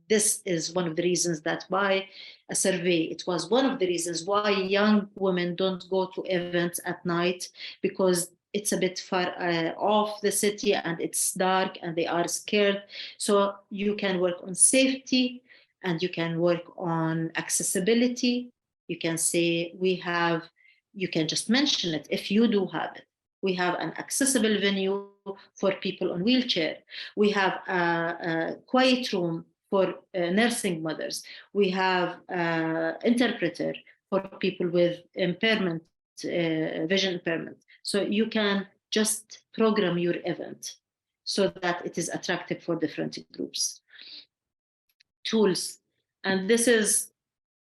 This is one of the reasons that by a survey, it was one of the reasons why young women don't go to events at night, because it's a bit far off the city and it's dark and they are scared. So you can work on safety and you can work on accessibility. You can say you can just mention it if you do have it. We have an accessible venue for people on wheelchair. We have a quiet room for nursing mothers. We have an interpreter for people with impairment, vision impairment. So you can just program your event so that it is attractive for different groups. Tools, and this is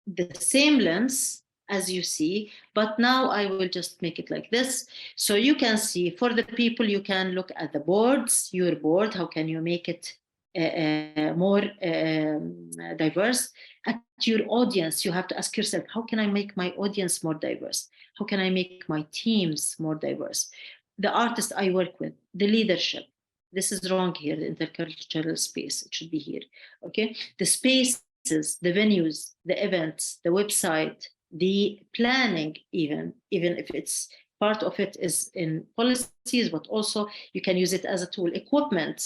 the same lens as you see, but now I will just make it like this. So you can see, for the people, you can look at the boards, your board, how can you make it more diverse? At your audience, you have to ask yourself, how can I make my audience more diverse? How can I make my teams more diverse? The artists I work with, the leadership. This is wrong here, the intercultural space, it should be here, okay? The spaces, the venues, the events, the website, the planning, even if it's part of it is in policies, but also you can use it as a tool. Equipment,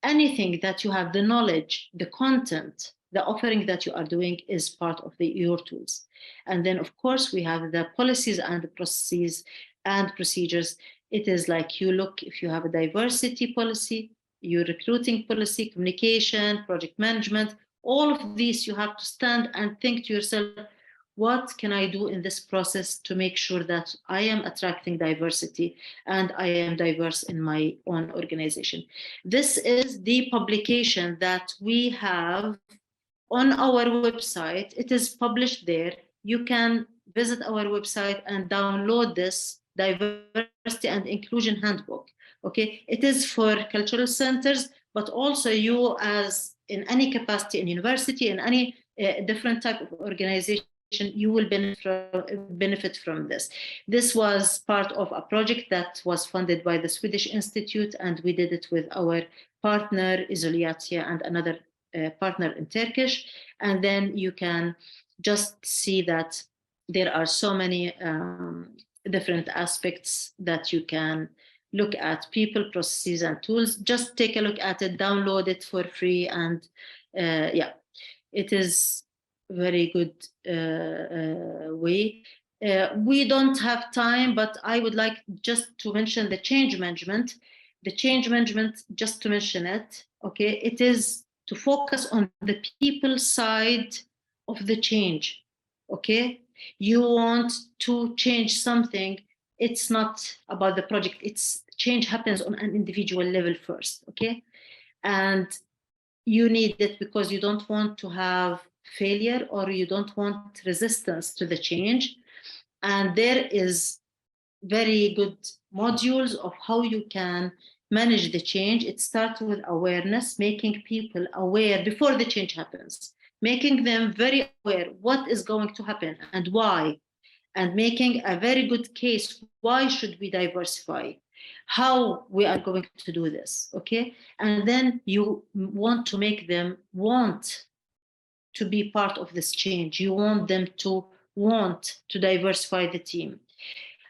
anything that you have, the knowledge, the content, the offering that you are doing is part of your tools. And then, of course, we have the policies and the processes and procedures. It is like you look, if you have a diversity policy, your recruiting policy, communication, project management, all of these, you have to stand and think to yourself, what can I do in this process to make sure that I am attracting diversity and I am diverse in my own organization? This is the publication that we have on our website. It is published there. You can visit our website and download this Diversity and Inclusion Handbook. Okay, it is for cultural centers, but also you, as in any capacity in university, in any different type of organization, you will benefit from this. This was part of a project that was funded by the Swedish Institute, and we did it with our partner Izoliatia and another partner in Turkish. And then you can just see that there are so many different aspects that you can look at, people, processes, and tools. Just take a look at it, download it for free, and yeah, it is very good way. We don't have time, but I would like just to mention the change management. The change management, just to mention it, okay, it is to focus on the people side of the change, okay? You want to change something, it's not about the project, it's change happens on an individual level first, okay? And you need it because you don't want to have failure or you don't want resistance to the change. And there is very good modules of how you can manage the change. It starts with awareness, making people aware before the change happens, making them very aware what is going to happen and why, and making a very good case. Why should we diversify? How we are going to do this, okay? And then you want to make them want to be part of this change. You want them to want to diversify the team,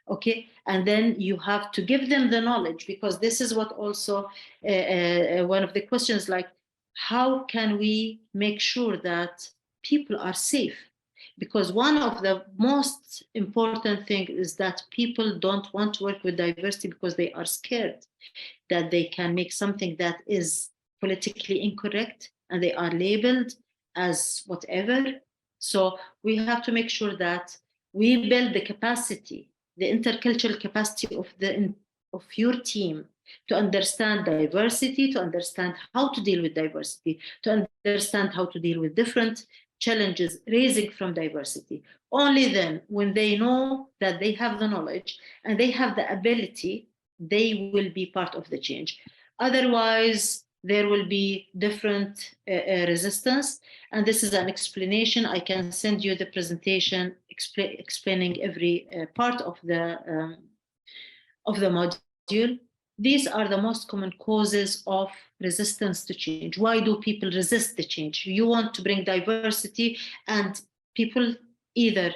okay? And then you have to give them the knowledge, because this is what also one of the questions, like, how can we make sure that people are safe? Because one of the most important things is that people don't want to work with diversity because they are scared that they can make something that is politically incorrect and they are labeled as whatever. So we have to make sure that we build the capacity, the intercultural capacity of your team to understand diversity, to understand how to deal with diversity, to understand how to deal with different challenges raising from diversity. Only then, when they know that they have the knowledge and they have the ability, they will be part of the change. Otherwise, there will be different resistance. And this is an explanation. I can send you the presentation explaining every part of the module. These are the most common causes of resistance to change. Why do people resist the change? You want to bring diversity, and people either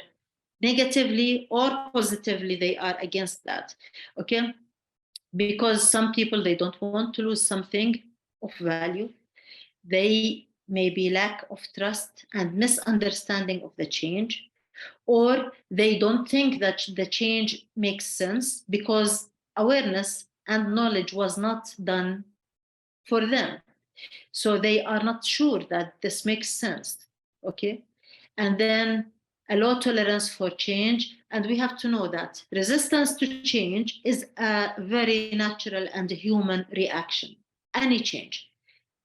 negatively or positively, they are against that, okay? Because some people, they don't want to lose something of value. They maybe lack of trust and misunderstanding of the change, or they don't think that the change makes sense because awareness and knowledge was not done for them. So they are not sure that this makes sense, okay? And then a low tolerance for change. And we have to know that resistance to change is a very natural and human reaction. Any change.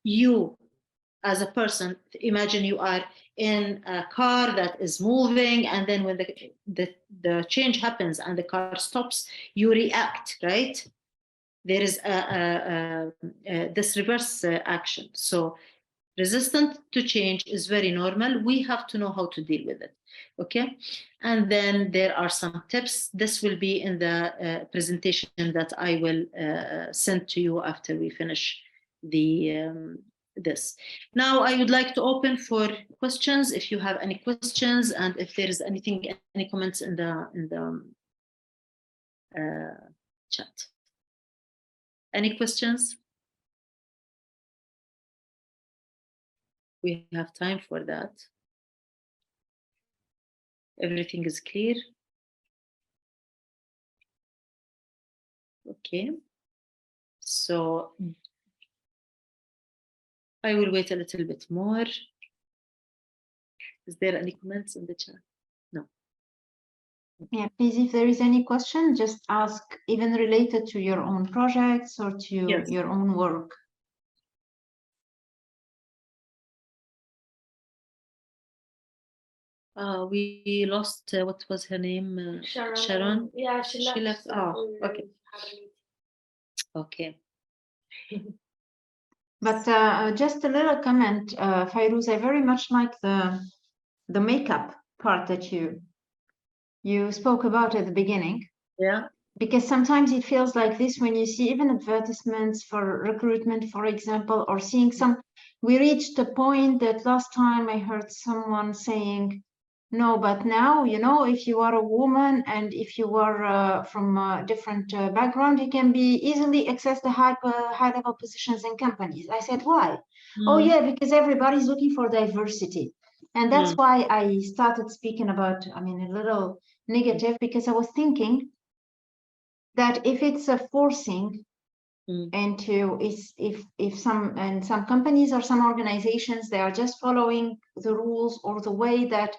You, as a person, imagine you are in a car that is moving, and then when the change happens and the car stops, you react, right? There is this reverse action. So resistant to change is very normal. We have to know how to deal with it, okay? And then there are some tips. This will be in the presentation that I will send to you after we finish this. Now I would like to open for questions, if you have any questions, and if there is anything, any comments in the chat. Any questions? We have time for that. Everything is clear. Okay. So I will wait a little bit more. Is there any comments in the chat? No. Yeah, please, if there is any question, just ask, even related to your own projects or to Yes. your own work. We lost, what was her name? Sharon? Yeah, she left. Oh, okay. Okay. But just a little comment, Fairooz, I very much like the makeup part that you spoke about at the beginning. Yeah. Because sometimes it feels like this when you see even advertisements for recruitment, for example, or seeing some. We reached a point that last time I heard someone saying, no, but now, you know, if you are a woman and if you are from a different background, you can be easily access the high-level positions in companies. I said, why? Oh, yeah, because everybody's looking for diversity. And that's why I started speaking about, I mean, a little negative, because I was thinking that if it's a forcing into, if some companies or some organizations, they are just following the rules or the way that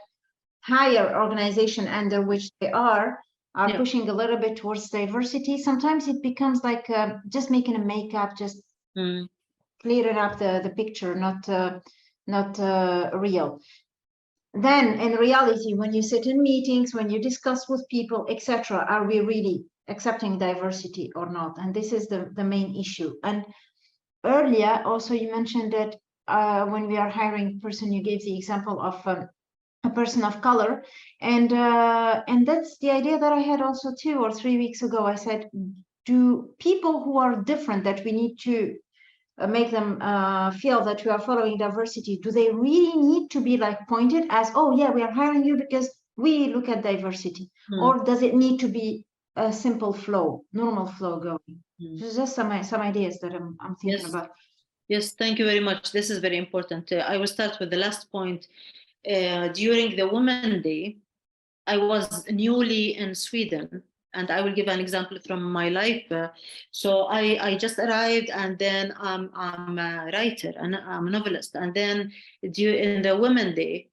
higher organization under which they are pushing a little bit towards diversity, sometimes it becomes like just making a makeup, just clear it up the picture, not real. Then in reality, when you sit in meetings, when you discuss with people, etc., are we really accepting diversity or not? And this is the main issue. And earlier also you mentioned that when we are hiring a person, you gave the example of a person of color, and that's the idea that I had also 2 or 3 weeks ago. I said, do people who are different, that we need to make them feel that we are following diversity, do they really need to be like pointed as, oh yeah, we are hiring you because we look at diversity, or does it need to be a simple flow, normal flow going? So just some ideas that I'm thinking about. Yes, thank you very much. This is very important. I will start with the last point. During the Women's Day, I was newly in Sweden, and I will give an example from my life. So I just arrived, and then I'm a writer and I'm a novelist. And then in the Women's Day,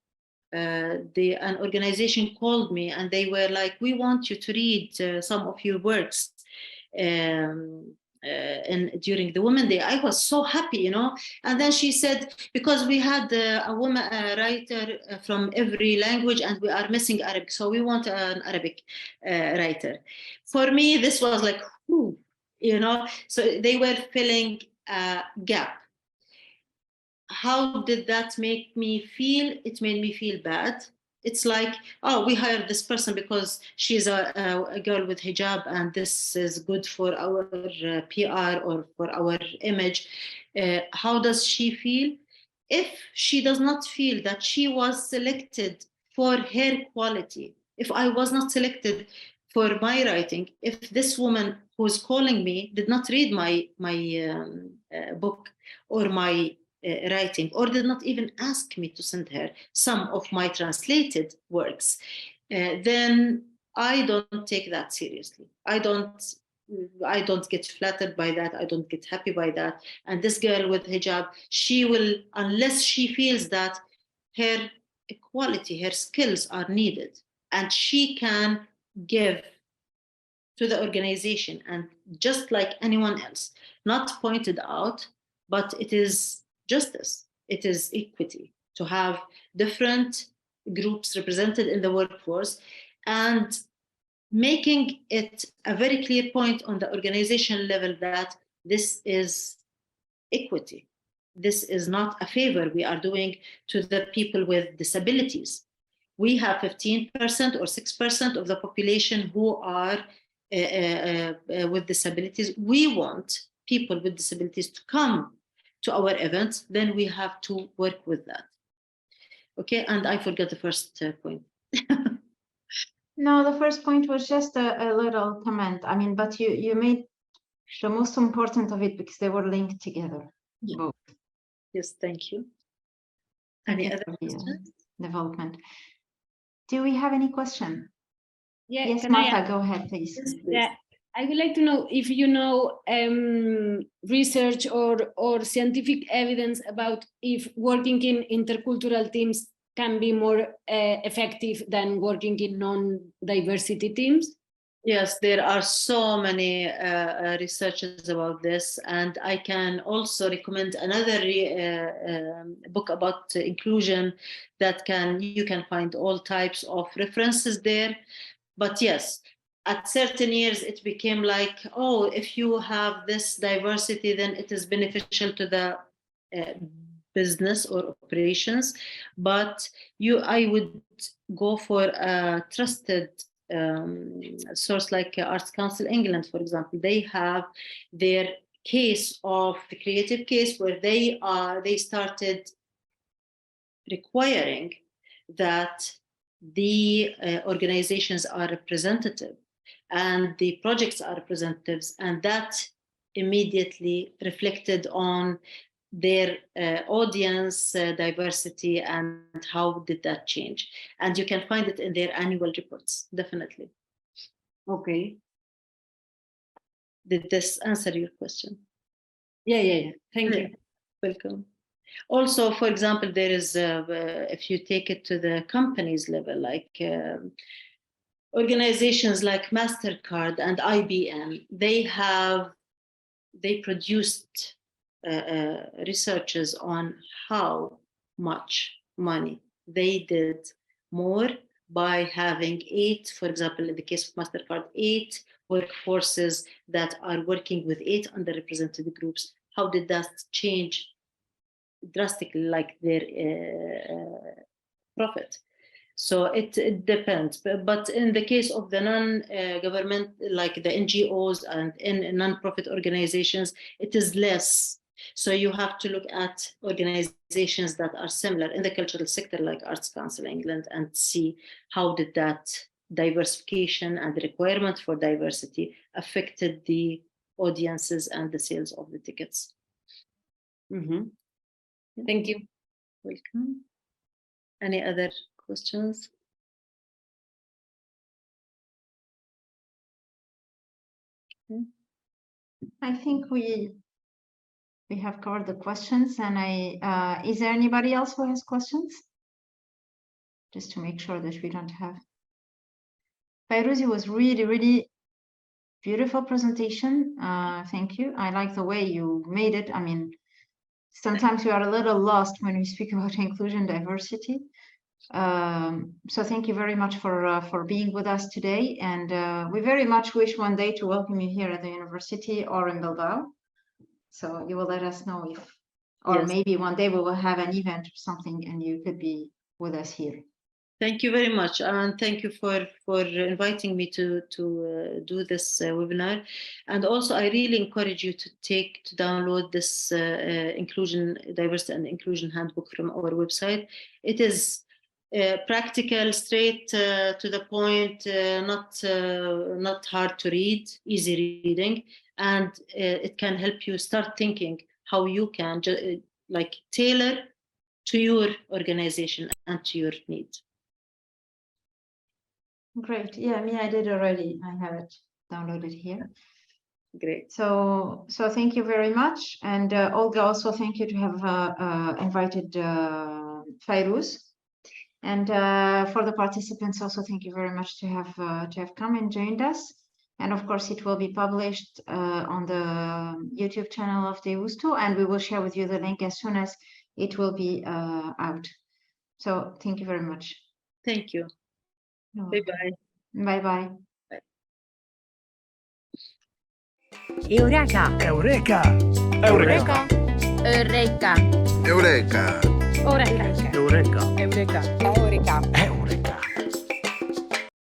an organization called me, and they were like, we want you to read some of your works. And during the Women's Day, I was so happy, you know. And then she said, because we had a woman writer from every language, and we are missing Arabic, so we want an Arabic writer. For me, this was like, whew, you know. So they were filling a gap. How did that make me feel? It made me feel bad. It's like, oh, we hired this person because she's a girl with hijab, and this is good for our PR or for our image. How does she feel? If she does not feel that she was selected for her quality, if I was not selected for my writing, if this woman who's calling me did not read my book or my writing, or did not even ask me to send her some of my translated works, then I don't take that seriously. I don't get flattered by that. I don't get happy by that. And this girl with hijab, she will, unless she feels that her quality, her skills are needed, and she can give to the organization, and just like anyone else, not pointed out, but it is justice, it is equity to have different groups represented in the workforce, and making it a very clear point on the organization level that this is equity. This is not a favor we are doing to the people with disabilities. We have 15% or 6% of the population who are with disabilities. We want people with disabilities to come to our events, then we have to work with that. Okay, and I forgot the first point. No, the first point was just a little comment. I mean, but you made the most important of it because they were linked together. Yeah. Both. Yes, thank you. Any other questions? Development. Do we have any question? Yeah, Yes, can Martha, go ahead, please. Yeah, I would like to know if you know research or scientific evidence about if working in intercultural teams can be more effective than working in non-diversity teams. Yes, there are so many researches about this, and I can also recommend another book about inclusion that you can find all types of references there. But yes, at certain years it became like, oh, if you have this diversity, then it is beneficial to the business or operations. But I would go for a trusted source like Arts Council England, for example. They have their case of the creative case where they started requiring that the organizations are representative and the projects are representatives, and that immediately reflected on their audience diversity and how did that change. And you can find it in their annual reports, definitely. Okay. Did this answer your question? Yeah. Thank you. Welcome. Also, for example, there is, if you take it to the companies level, like organizations like MasterCard and IBM, they produced researches on how much money they did more by having 8, for example, in the case of MasterCard, 8 workforces that are working with 8 underrepresented groups. How did that change drastically, like their profit? So it depends. But in the case of the non-government, like the NGOs and in non-profit organizations, it is less. So you have to look at organizations that are similar in the cultural sector, like Arts Council England, and see how did that diversification and the requirement for diversity affected the audiences and the sales of the tickets. Mm-hmm. Thank you. Welcome. Any other questions? Okay. I think we have covered the questions, and is there anybody else who has questions? Just to make sure that we don't have. Fairooz, it was really beautiful presentation. Thank you. I like the way you made it. I mean, sometimes we are a little lost when we speak about inclusion, diversity. So thank you very much for being with us today. And we very much wish one day to welcome you here at the university or in Bilbao. So you will let us know if, or yes, maybe one day we will have an event or something and you could be with us here. Thank you very much, and thank you for inviting me to do this webinar. And also, I really encourage you to download this inclusion, diversity, and inclusion handbook from our website. It is practical, straight to the point, not hard to read, easy reading, and it can help you start thinking how you can like tailor to your organization and to your needs. Great. Yeah, me, I did already. I have it downloaded here. Great. So thank you very much. And Olga, also thank you to have invited Fairooz. And for the participants, also thank you very much to have come and joined us. And of course, it will be published on the YouTube channel of Deusto, and we will share with you the link as soon as it will be out. So thank you very much. Thank you. Bye-bye. Bye-bye. Eureka! Eureka! Eureka! Eureka! Eureka! Eureka! Eureka! Eureka! Eureka!